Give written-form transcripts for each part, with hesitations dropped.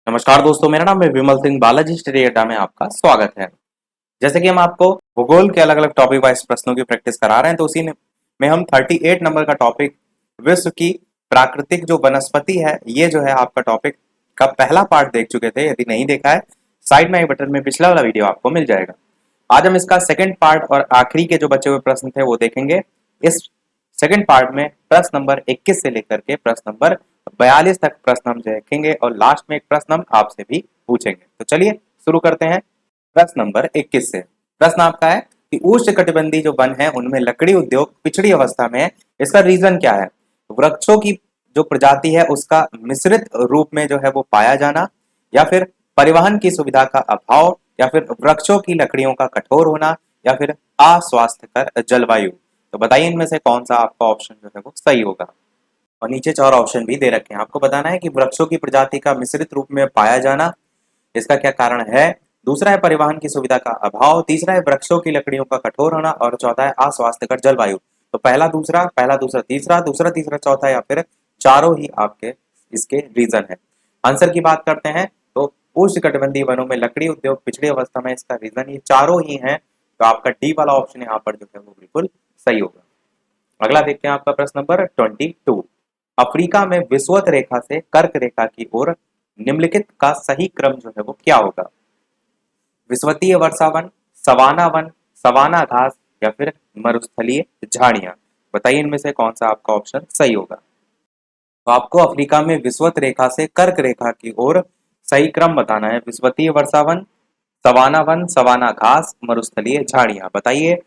नमस्कार दोस्तों, मेरा नाम है विमल सिंह। बालाजी स्टडी अड्डा में आपका स्वागत है। जैसे कि हम आपको भूगोल के अलग अलग टॉपिक वाइज प्रश्नों की प्रैक्टिस करा रहे हैं, तो उसी में हम 38 नंबर का टॉपिक विश्व की प्राकृतिक जो वनस्पति है, ये जो है आपका टॉपिक का पहला पार्ट देख चुके थे। यदि नहीं देखा है, साइड में आई बटन में पिछला वाला वीडियो आपको मिल जाएगा। आज हम इसका सेकंड पार्ट और आखिरी के जो बचे हुए प्रश्न थे वो देखेंगे। इस सेकंड पार्ट में प्रश्न नंबर 21 से लेकर के प्रश्न नंबर 42 तक प्रश्न हम देखेंगे और लास्ट में एक प्रश्न हम आपसे भी पूछेंगे। तो चलिए शुरू करते हैं प्रश्न नंबर 21 से। प्रश्न आपका है कि उष्णकटिबंधीय जो वन है उनमें लकड़ी उद्योग पिछड़ी अवस्था में है, इसका रीजन क्या है? वृक्षों की जो प्रजाति है उसका मिश्रित रूप में जो है वो पाया जाना, या फिर परिवहन की सुविधा का अभाव, या फिर वृक्षों की लकड़ियों का कठोर होना, या फिर अस्वास्थ्यकर जलवायु। तो बताइए इनमें से कौन सा आपका ऑप्शन जो है वो सही होगा। और नीचे 4 ऑप्शन भी दे रखे हैं, आपको बताना है कि वृक्षों की प्रजाति का मिश्रित रूप में पाया जाना, इसका क्या कारण है। दूसरा है परिवहन की सुविधा का अभाव, तीसरा है वृक्षों की लकड़ियों का कठोर होना, और चौथा है अस्वास्थ्यकर जलवायु। तो पहला दूसरा तीसरा, दूसरा तीसरा चौथा, या फिर चारों ही आपके इसके रीजन है। आंसर की बात करते हैं तो उष्णकटिबंधीय वनों में लकड़ी उद्योग पिछड़ी अवस्था में, इसका रीजन ये चारों ही है। तो आपका डी वाला ऑप्शन यहाँ पर जो है वो बिल्कुल सही होगा। अगला देखते हैं आपका प्रश्न नंबर 22। अफ्रीका में विषुवत रेखा से कर्क रेखा की ओर निम्नलिखित का सही क्रम जो है वो क्या होगा? विषुवतीय वर्षावन, सवाना वन, सवाना घास, या फिर मरुस्थलीय झाड़ियां। बताइए इनमें से कौन सा आपका ऑप्शन सही होगा। तो आपको अफ्रीका में विषुवत रेखा से कर्क रेखा की ओर सही क्रम बताना है। विषुवतीय वर्षावन, सवाना वन, सवाना घास, मरुस्थलीय झाड़ियां। बताइए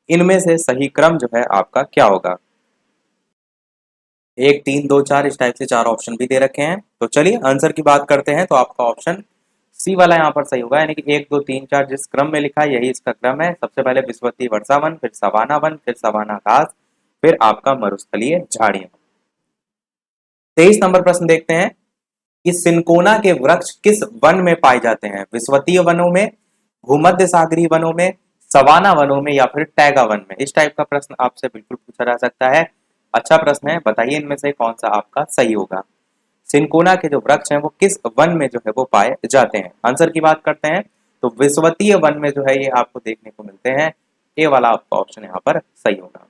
इनमें से सही क्रम जो है आपका क्या होगा। 1 3 2 4 इस टाइप से 4 ऑप्शन भी दे रखे हैं। तो चलिए आंसर की बात करते हैं। तो आपका ऑप्शन सी वाला यहाँ पर सही होगा, यानी कि 1 2 3 4 जिस क्रम में लिखा है यही इसका क्रम है। सबसे पहले विषुवतीय वर्षावन, फिर सवाना वन, फिर सवाना घास, फिर आपका मरुस्थलीय झाड़ियां। 23 नंबर प्रश्न देखते हैं कि सिनकोना के वृक्ष किस वन में पाए जाते हैं? विषुवतीय वनों में, भूमध्य सागरीय वनों में, सवाना वनों में, या फिर टैगा वन में। इस टाइप का प्रश्न आपसे बिल्कुल पूछा जा सकता है। अच्छा प्रश्न है, बताइए इनमें से कौन सा आपका सही होगा। सिनकोना के जो वृक्ष हैं वो किस वन में जो है वो पाए जाते हैं? आंसर की बात करते हैं तो विषुवतीय वन में जो है ये आपको देखने को मिलते हैं। ए वाला आपका ऑप्शन यहाँ पर सही होगा।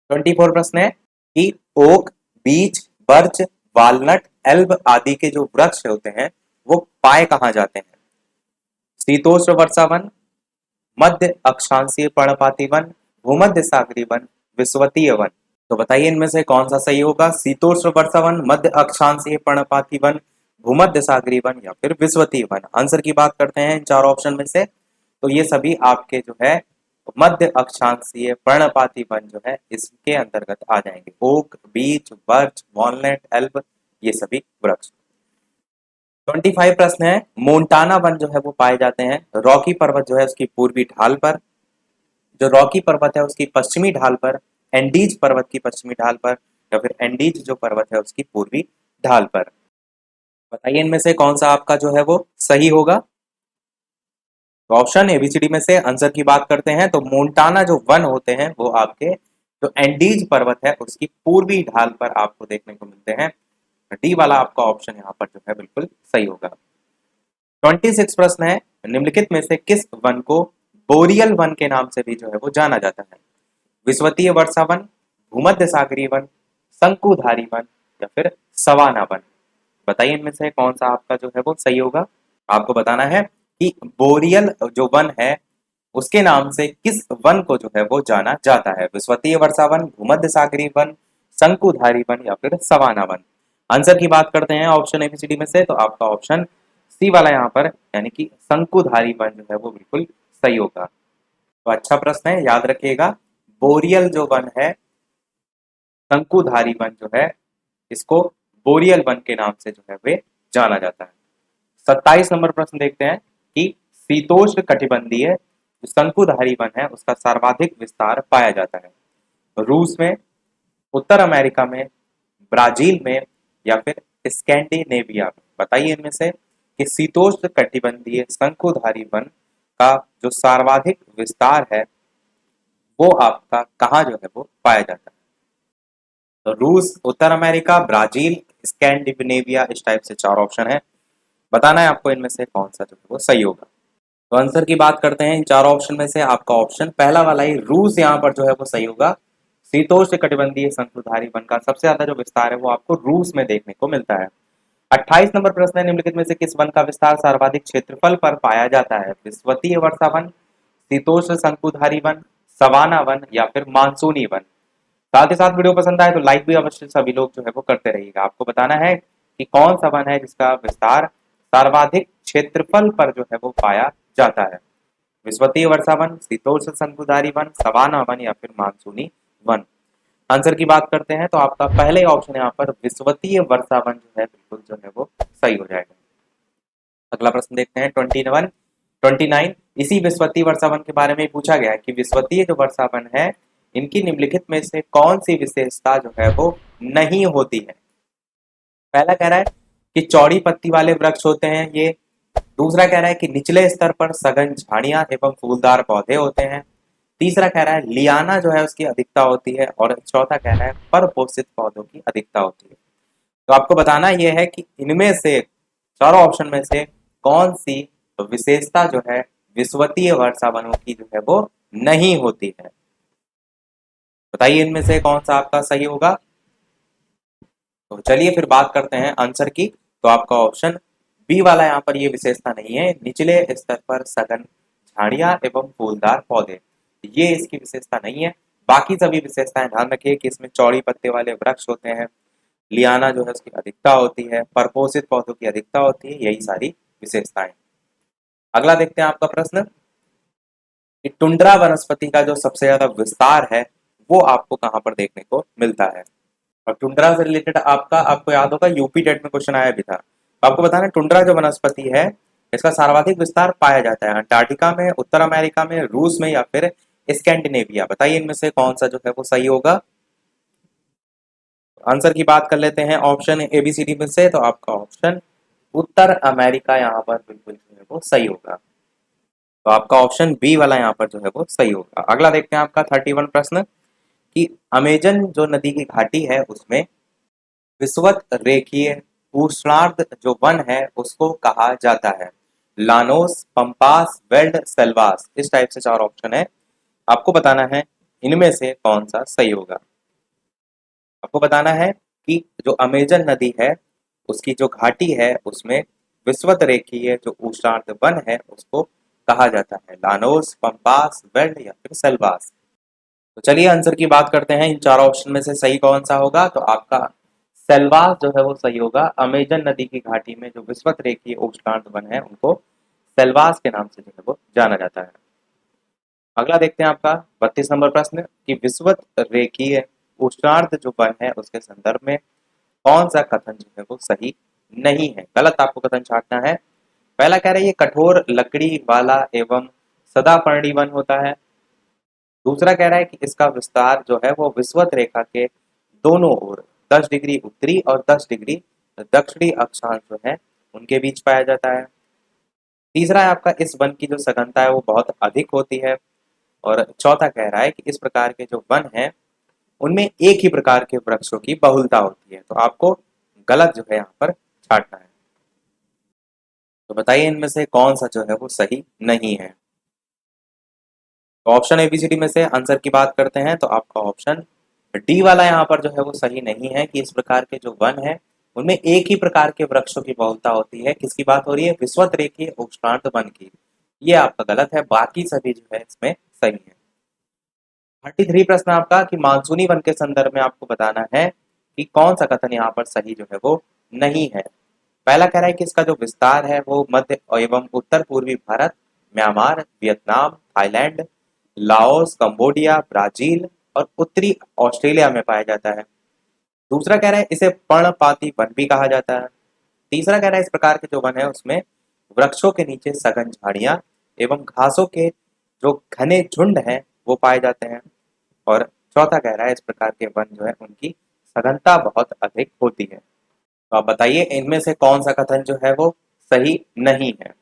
24 प्रश्न है कि ओक, बीच, बर्च, वालनट, एल्ब आदि के जो वृक्ष होते हैं वो पाए कहाँ जाते हैं? शीतोष्ण वर्षा वन, मध्य अक्षांशीय पर्णपाती वन, भूमध्य सागरीय वन, विषुवतीय वन। तो बताइए इनमें से कौन सा सही होगा। शीतोष्ण वर्षा वन, मध्य अक्षांशीय पर्णपाती वन, भूमध्य सागरीय वन, या फिर विषुवतीय वन। आंसर की बात करते हैं इन 4 ऑप्शन में से, तो ये सभी आपके जो है मध्य अक्षांशीय पर्णपाती वन जो है इसके अंतर्गत आ जाएंगे। ओक, बीच, बर्च, वॉलनट, एल्ब, ये सभी वृक्ष। 25 प्रश्न है, मोन्टाना वन जो है वो पाए जाते हैं रॉकी पर्वत जो है उसकी पूर्वी ढाल पर, जो रॉकी पर्वत है उसकी पश्चिमी ढाल पर, एंडीज पर्वत की पश्चिमी ढाल पर, या फिर एंडीज जो पर्वत है उसकी पूर्वी ढाल पर। बताइए इनमें से कौन सा आपका जो है वो सही होगा। तो ऑप्शन एबीसीडी में से आंसर की बात करते हैं तो मोन्टाना जो वन होते हैं वो आपके जो एंडीज पर्वत है उसकी पूर्वी ढाल पर आपको देखने को मिलते हैं। डी वाला आपका ऑप्शन यहाँ पर जो है बिल्कुल सही होगा। 26 प्रश्न है, निम्नलिखित में से किस वन को बोरियल वन के नाम से भी जो है वो जाना जाता है? विषुवतीय वर्षा वन, भूमध्य सागरीय वन, शंकुधारी वन, या फिर सवाना वन। बताइए इनमें से कौन सा आपका जो है वो सही होगा। आपको बताना है कि बोरियल जो वन है उसके नाम से किस वन को जो है वो जाना जाता है? विषुवतीय वर्षा वन, भूमध्य सागरीय वन, शंकुधारी वन, या फिर सवाना वन। आंसर की बात करते हैं ऑप्शन एबीसीडी में से, तो आपका ऑप्शन सी वाला यहाँ पर यानी कि शंकुधारी वन जो है वो बिल्कुल सही होगा। तो अच्छा प्रश्न है, याद रखिएगा। बोरियल जो वन है, शंकुधारी वन जो है, इसको बोरियल वन के नाम से जो है वे जाना जाता है। 27 नंबर प्रश्न देखते हैं कि शीतोष्ण कटिबंधीय जो शंकुधारी वन है उसका सर्वाधिक विस्तार पाया जाता है रूस में, उत्तर अमेरिका में, ब्राजील में, या फिर स्कैंडिनेविया में। बताइए इनमें से कि शीतोष्ण कटिबंधीय शंकुधारी वन का जो सर्वाधिक विस्तार है वो आपका कहाँ जो है वो पाया जाता है? तो रूस, उत्तर अमेरिका, ब्राजील, स्कैंडिनेविया, इस टाइप से 4 ऑप्शन है। बताना है आपको इनमें से कौन सा जो है वो सही होगा। तो आंसर की बात करते हैं इन 4 ऑप्शन में से आपका ऑप्शन पहला वाला ही रूस यहाँ पर जो है वो सही होगा। शीतोष्णकटिबंधीय शंकुधारी वन का सबसे ज्यादा जो विस्तार है वो आपको रूस में देखने को मिलता है। 28 नंबर प्रश्न है, निम्नलिखित में से किस वन का विस्तार सर्वाधिक क्षेत्रफल पर पाया जाता है? विश्वतीय वर्षा वन, शीतोष्ण शंकुधारी वन, सवाना वन या फिर मानसूनी वन। साथ ही साथ वीडियो पसंद आए तो लाइक भी अवश्य सभी लोग जो है वो करते रहिएगा। आपको बताना है कि कौन सा वन है जिसका विस्तार सर्वाधिक क्षेत्रफल पर जो है वो पाया जाता है। विश्वतीय वर्षा वन, शीतोष्ण शंकुधारी वन, सवाना वन या फिर मानसूनी वन। आंसर की बात करते हैं तो आपका पहले ही ऑप्शन यहाँ पर विश्वतीय वर्षा वन जो है बिल्कुल जो है वो सही हो जाएगा। अगला प्रश्न देखते हैं 29। इसी विश्वतीय वर्षा वन के बारे में ही पूछा गया है कि विश्वतीय जो वर्षा वन है इनकी निम्नलिखित में से कौन सी विशेषता जो है वो नहीं होती है? पहला कह रहा है कि चौड़ी पत्ती वाले वृक्ष होते हैं ये। दूसरा कह रहा है कि निचले स्तर पर सघन झाड़ियां एवं फूलदार पौधे होते हैं। तीसरा कह रहा है लियाना जो है उसकी अधिकता होती है। और चौथा कह रहा है परपोषित पौधों की अधिकता होती है। तो आपको बताना यह है कि इनमें से चारों ऑप्शन में से कौन सी विशेषता जो है विश्वतीय वर्षा वनों की जो है वो नहीं होती है। बताइए इनमें से कौन सा आपका सही होगा। तो चलिए फिर बात करते हैं आंसर की। तो आपका ऑप्शन बी वाला यहाँ पर ये विशेषता नहीं है, निचले स्तर पर सघन झाड़ियां एवं फूलदार पौधे, ये इसकी विशेषता नहीं है। बाकी सभी विशेषताएं ध्यान रखिए कि इसमें चौड़ी पत्ते वाले वृक्ष होते हैं, लियाना जो है उसकी अधिकता होती है, परपोषित पौधों की अधिकता होती है, यही सारी विशेषताएं। अगला देखते हैं आपका प्रश्न कि टुंड्रा वनस्पति का जो सबसे ज्यादा विस्तार है वो आपको कहाँ पर देखने को मिलता है। और टुंड्रा से रिलेटेड आपको याद होगा यूपी टेट में क्वेश्चन आया भी था। तो आपको बताना टुंड्रा जो वनस्पति है इसका सर्वाधिक विस्तार पाया जाता है अंटार्कटिका में, उत्तर अमेरिका में, रूस में या फिर स्कैंडिनेविया। बताइए इनमें से कौन सा जो है वो सही होगा। आंसर की बात कर लेते हैं ऑप्शन एबीसीडी में से। तो आपका ऑप्शन उत्तर अमेरिका यहाँ पर बिल्कुल जो है वो सही होगा। तो आपका ऑप्शन बी वाला यहाँ पर जो है वो सही होगा। अगला देखते हैं आपका 31 प्रश्न कि अमेजन जो नदी की घाटी है उसमें विषुवत रेखीय उष्णार्ध जो वन है उसको कहा जाता है? लानोस, पंपास, वेल्ड, सेल्वास, इस टाइप से 4 ऑप्शन है। आपको बताना है इनमें से कौन सा सही होगा। आपको बताना है कि जो अमेजन नदी है उसकी जो घाटी है उसमें विषुवत रेखीय जो उष्णार्ध वन है उसको कहा जाता है? लानोस, पंपास, वेल्ड या फिर सेल्वास। तो चलिए आंसर की बात करते हैं इन 4 ऑप्शन में से सही कौन सा होगा। तो आपका सेल्वास जो है वो सही होगा। अमेजन नदी की घाटी में जो विषुवत रेखीय उष्णार्ध वन है उनको सेल्वास के नाम से जो है वो जाना जाता है। अगला देखते हैं आपका 32 नंबर प्रश्न कि विषुवत रेखीय उष्णार्ध जो वन है उसके संदर्भ में कौन सा कथन जो है वो सही नहीं है। गलत आपको कथन छांटना है। पहला कह रहा है ये कठोर लकड़ी वाला एवं सदापर्णी वन होता है। दूसरा कह रहा है कि इसका विस्तार जो है वो विषुवत रेखा के दोनों ओर 10 डिग्री उत्तरी और 10 डिग्री दक्षिणी अक्षांश जो है उनके बीच पाया जाता है। तीसरा है आपका इस वन की जो सघनता है वो बहुत अधिक होती है। और चौथा कह रहा है कि इस प्रकार के जो वन है उनमें एक ही प्रकार के वृक्षों की बहुलता होती है। तो आपको गलत जो है यहाँ पर छांटना है। तो बताइए इनमें से कौन सा जो है वो सही नहीं है। तो ऑप्शन एबीसीडी में से आंसर की बात करते हैं तो आपका ऑप्शन डी वाला यहाँ पर जो है वो सही नहीं है कि इस प्रकार के जो वन है उनमें एक ही प्रकार के वृक्षों की बहुलता होती है। किसकी बात हो रही है? विषुवत रेखीय उष्णार्ध वन की। ये आपका गलत है, बाकी सभी जो है इसमें सही है। 33 प्रश्न आपका कि मानसूनी वन के संदर्भ में आपको बताना है कि कौन सा कथन यहाँ पर सही जो है वो नहीं है। पहला कह रहा है कि इसका जो विस्तार है वो मध्य एवं उत्तर पूर्वी Bharat, Myanmar, Vietnam, Thailand, Laos, Cambodia, Brazil और उत्तरी ऑस्ट्रेलिया में पाया जाता है। दूसरा कह रहा है इसे पर्णपाती वन भी कहा जाता है। तीसरा कह रहा है इस प्रकार के जो वन है उसमें वृक्षों के नीचे सघन झाड़ियां एवं घासों के जो घने झुंड हैं वो पाए जाते हैं। और चौथा कह रहा है इस प्रकार के वन जो है उनकी सघनता बहुत अधिक होती है। तो आप बताइए इनमें से कौन सा कथन जो है वो सही नहीं है।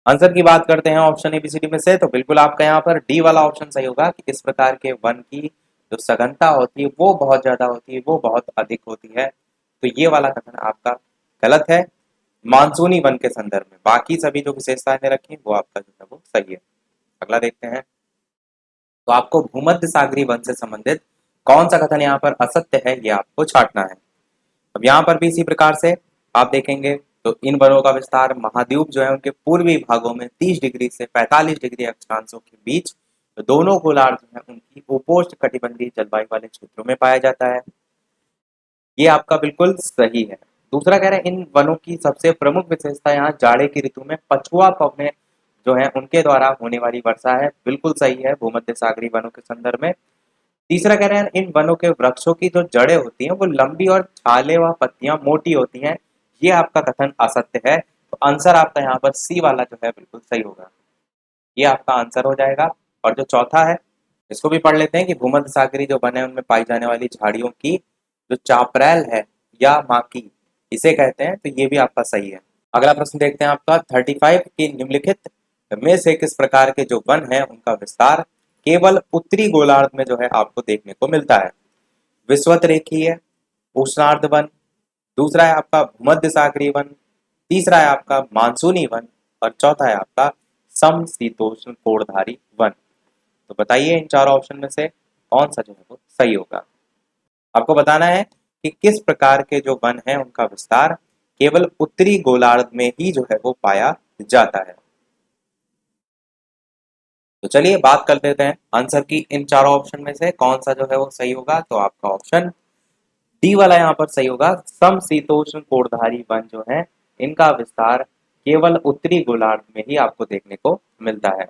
आंसर की बात करते हैं ऑप्शन एबीसीडी में से। तो बिल्कुल आपका यहाँ पर डी वाला ऑप्शन सही होगा कि इस प्रकार के वन की जो सघनता होती है वो बहुत ज्यादा होती है, वो बहुत अधिक होती है। तो ये वाला कथन आपका गलत है मानसूनी वन के संदर्भ में। बाकी सभी जो विशेषताएं रखी वो आपका जो है वो सही है। अगला देखते हैं, तो आपको भूमध्य सागरीय वन से संबंधित कौन सा कथन यहाँ पर असत्य है ये आपको छांटना है। अब यहाँ पर भी इसी प्रकार से आप देखेंगे तो इन वनों का विस्तार महाद्वीप जो है उनके पूर्वी भागों में 30 डिग्री से 45 डिग्री अक्षांशों के बीच दोनों गोलार्ध जो है उनकी उपोष्ण कटिबंधीय जलवायु वाले क्षेत्रों में पाया जाता है। ये आपका बिल्कुल सही है। दूसरा कह रहे हैं इन वनों की सबसे प्रमुख विशेषता यहाँ जाड़े की ऋतु में पछुआ पवने जो है उनके द्वारा होने वाली वर्षा है। बिल्कुल सही है भूमध्य सागरीय वनों के संदर्भ में। तीसरा कह रहे हैं इन वनों के वृक्षों की जो जड़ें होती हैं वो लंबी और छाले व पत्तियां मोटी होती हैं। ये आपका कथन असत्य है। तो आंसर आपका यहाँ पर सी वाला जो है बिल्कुल सही होगा। ये आपका आंसर हो जाएगा। और जो चौथा है इसको भी पढ़ लेते हैं कि भूमध्य सागरीय जो वन है उनमें पाई जाने वाली झाड़ियों की जो चापरैल है या माकी इसे कहते हैं। तो ये भी आपका सही है। अगला प्रश्न देखते हैं आपका 35 की निम्नलिखित में से किस प्रकार के जो वन है उनका विस्तार केवल उत्तरी गोलार्ध में जो है आपको देखने को मिलता है। विषुवत रेखीय उष्णार्ध वन, दूसरा है आपका भूमध्य सागरीय वन, तीसरा है आपका मानसूनी वन और चौथा है आपका समशीतोष्ण कोणधारी वन। तो बताइए इन चारों ऑप्शन में से कौन सा जो है वो सही होगा। आपको बताना है कि किस प्रकार के जो वन है उनका विस्तार केवल उत्तरी गोलार्ध में ही जो है वो पाया जाता है। तो चलिए बात कर लेते हैं आंसर की इन चारों ऑप्शन में से कौन सा जो है वो सही होगा। तो आपका ऑप्शन डी वाला यहाँ पर सही होगा। समशीतोष्ण कोणधारी वन जो है इनका विस्तार केवल उत्तरी गोलार्ध में ही आपको देखने को मिलता है।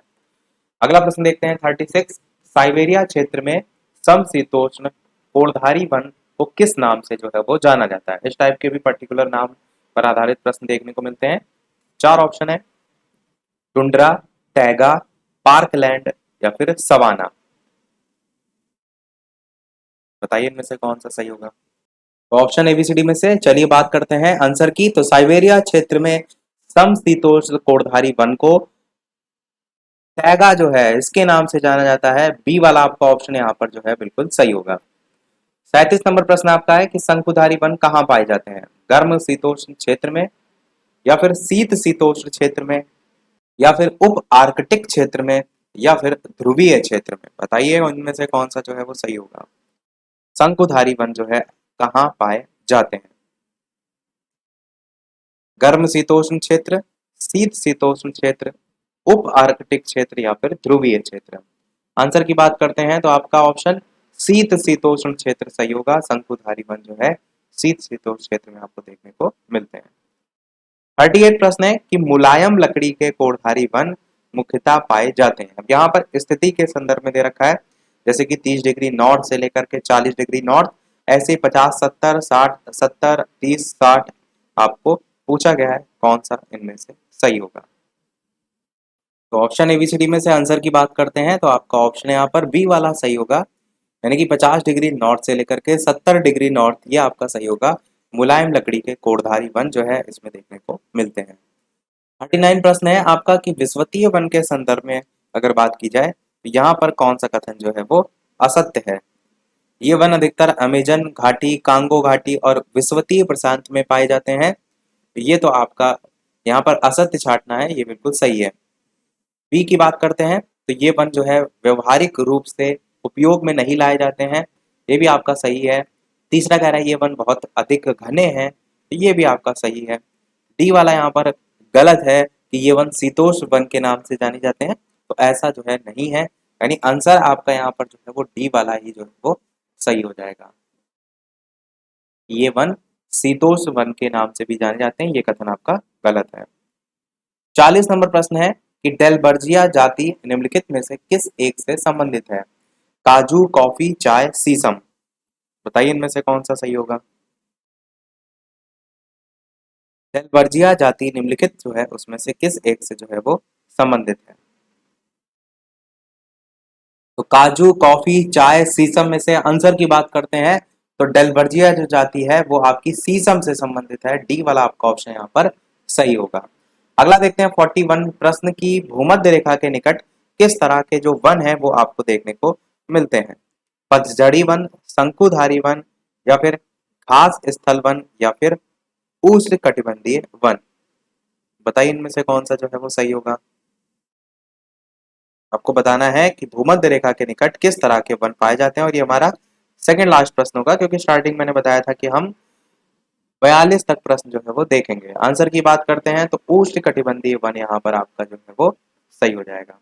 अगला प्रश्न देखते हैं 36 साइबेरिया क्षेत्र में समशीतोष्ण कोणधारी वन को किस नाम से जो है वो जाना जाता है। इस टाइप के भी पर्टिकुलर नाम पर आधारित प्रश्न देखने को मिलते हैं। चार ऑप्शन है टुंड्रा, टैगा, पार्कलैंड या फिर सवाना। बताइए इनमें से कौन सा सही होगा। तो ऑप्शन एबीसीडी में से चलिए बात करते हैं आंसर की। तो साइबेरिया क्षेत्र में समशीतोष्ण कोणधारी वन को टैगा जो है इसके नाम से जाना जाता है। बी वाला आपका ऑप्शन यहाँ पर जो है बिल्कुल सही होगा। 37 नंबर प्रश्न आपका है कि शंकुधारी वन कहाँ पाए जाते हैं। गर्म शीतोष्ण क्षेत्र में या फिर शीत शीतोष्ण क्षेत्र में या फिर उप आर्कटिक क्षेत्र में या फिर ध्रुवीय क्षेत्र में। बताइए उनमें से कौन सा जो है वो सही होगा। शंकुधारी वन जो है कहाँ पाए जाते हैं। गर्म शीतोष्ण क्षेत्र, शीत शीतोष्ण क्षेत्र, उप आर्कटिक क्षेत्र या फिर ध्रुवीय क्षेत्र। आंसर की बात करते हैं तो आपका ऑप्शन शीत शीतोष्ण क्षेत्र सही होगा। शंकुधारी वन जो है शीत शीतोष्ण क्षेत्र में आपको देखने को मिलते हैं। 38 प्रश्न है कि मुलायम लकड़ी के कोणधारी वन मुख्यतः पाए जाते हैं। अब यहाँ पर स्थिति के संदर्भ में दे रखा है जैसे कि 30 डिग्री नॉर्थ से लेकर के 40 डिग्री नॉर्थ, ऐसे 50 70 60 70 30 60 आपको पूछा गया है कौन सा इनमें से सही होगा। तो ऑप्शन एबीसीडी में से आंसर की बात करते हैं तो आपका ऑप्शन यहाँ पर बी वाला सही होगा, यानी कि 50 डिग्री नॉर्थ से लेकर के 70 डिग्री नॉर्थ ये आपका सही होगा। मुलायम लकड़ी के कोणधारी वन जो है इसमें देखने को मिलते हैं। 39 प्रश्न है आपका कि विषुवतीय वन के संदर्भ में अगर बात की जाए तो यहाँ पर कौन सा कथन जो है वो असत्य है। ये वन अधिकतर अमेजन घाटी, कांगो घाटी और विषुवतीय प्रशांत में पाए जाते हैं। तो ये तो आपका यहाँ पर असत्य छाटना है, ये बिल्कुल सही है। बी की बात करते हैं तो ये वन जो है व्यवहारिक रूप से उपयोग में नहीं लाए जाते हैं। ये भी आपका सही है। तीसरा कह रहा है ये वन बहुत अधिक घने हैं। तो ये भी आपका सही है। डी वाला यहाँ पर गलत है कि ये वन शीतोष्ण वन के नाम से जाने जाते हैं। तो ऐसा जो है नहीं है, यानी आंसर आपका यहाँ पर जो है वो डी वाला ही जो है वो सही हो जाएगा। ये वन शीतोष्ण वन के नाम से भी जाने जाते हैं, ये कथन आपका गलत है। 40 नंबर प्रश्न है कि डेलबर्जिया जाति निम्नलिखित में से किस एक से संबंधित है। काजू, कॉफी, चाय, सीसम। बताइए इनमें से कौन सा सही होगा। डेलबर्जिया जाति निम्नलिखित जो है उसमें से किस एक से जो है वो संबंधित है। तो काजू, कॉफी, चाय, सीसम में से आंसर की बात करते हैं तो डेलबर्जिया जो जाति है वो आपकी सीसम से संबंधित है। डी वाला आपका ऑप्शन यहाँ पर सही होगा। अगला देखते हैं 41 प्रश्न की भूमध्य रेखा के निकट किस तरह के जो वन है वो आपको देखने को मिलते हैं। पतझड़ी वन, शंकुधारी वन या फिर घास स्थल वन या फिर उष्ण कटिबंधीय वन। बताइए इनमें से कौन सा जो है वो सही होगा। आपको बताना है कि भूमध्य रेखा के निकट किस तरह के वन पाए जाते हैं, और ये हमारा सेकंड लास्ट प्रश्न होगा, क्योंकि स्टार्टिंग मैंने बताया था कि हम 42 तक प्रश्न जो है वो देखेंगे। आंसर की बात करते हैं तो उष्ण कटिबंधीय वन यहाँ पर आपका जो है वो सही हो जाएगा।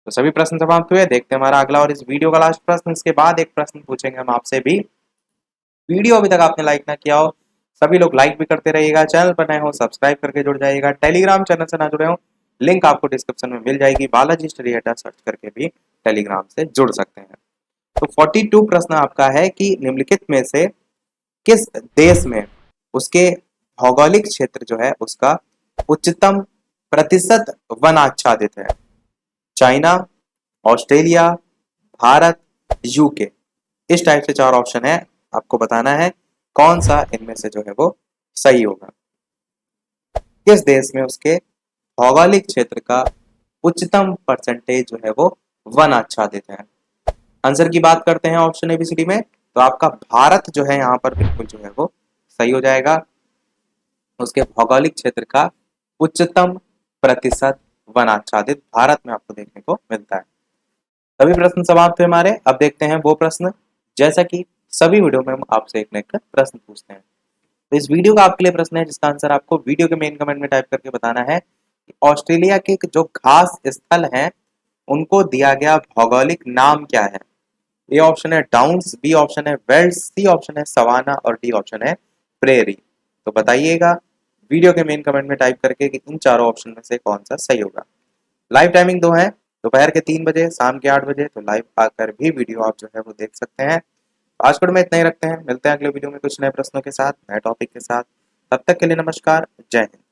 तो सभी प्रश्न समाप्त हुए। देखते हैं हमारा अगला और इस वीडियो का लास्ट प्रश्न। इसके बाद एक प्रश्न पूछेंगे हम आपसे भी। वीडियो अभी तक आपने लाइक ना किया हो, सभी लोग लाइक भी करते रहिएगा। चैनल पर नए हो सब्सक्राइब करके जुड़ जाइएगा। टेलीग्राम चैनल से ना जुड़े हो, लिंक आपको डिस्क्रिप्शन में मिल जाएगी। बालाजी स्टडी अड्डा सर्च करके भी टेलीग्राम से जुड़ सकते हैं। तो 42 प्रश्न आपका है कि निम्नलिखित में से किस देश में उसके भौगोलिक क्षेत्र जो है उसका उच्चतम प्रतिशत वन आच्छादित है। China, Australia, Bharat, UK. इस टाइप से 4 ऑप्शन है, आपको बताना है कौन सा इनमें से जो है वो सही होगा। किस देश में उसके भौगोलिक क्षेत्र का उच्चतम परसेंटेज जो है वो वन आच्छादित है। आंसर की बात करते हैं ऑप्शन एबीसीडी में, तो आपका भारत जो है यहाँ पर बिल्कुल जो है वो सही हो जाएगा। उसके भौगोलिक क्षेत्र का उच्चतम प्रतिशत वन आच्छादित भारत में आपको देखने को मिलता है। सभी प्रश्न समाप्त हुए हमारे। अब देखते हैं वो प्रश्न, जैसा कि सभी वीडियो में हम आपसे एक न एक प्रश्न पूछते हैं। तो इस वीडियो का आपके लिए प्रश्न है जिसका आंसर आपको वीडियो के मेन कमेंट में टाइप करके बताना है कि ऑस्ट्रेलिया के जो घास स्थल हैं उनको दिया गया भौगोलिक नाम क्या है। ए ऑप्शन है डाउन्स, बी ऑप्शन है वेल्ड्स, सी ऑप्शन है सवाना और डी ऑप्शन है प्रेरी। तो बताइएगा वीडियो के मेन कमेंट में टाइप करके कि इन चारों ऑप्शन में से कौन सा सही होगा। लाइव टाइमिंग 2 है, दोपहर के 3 बजे, शाम के 8 बजे। तो लाइव आकर भी वीडियो आप जो है वो देख सकते हैं। आज के में इतना ही रखते हैं, मिलते हैं अगले वीडियो में कुछ नए प्रश्नों के साथ, नए टॉपिक के साथ। तब तक के लिए नमस्कार, जय हिंद।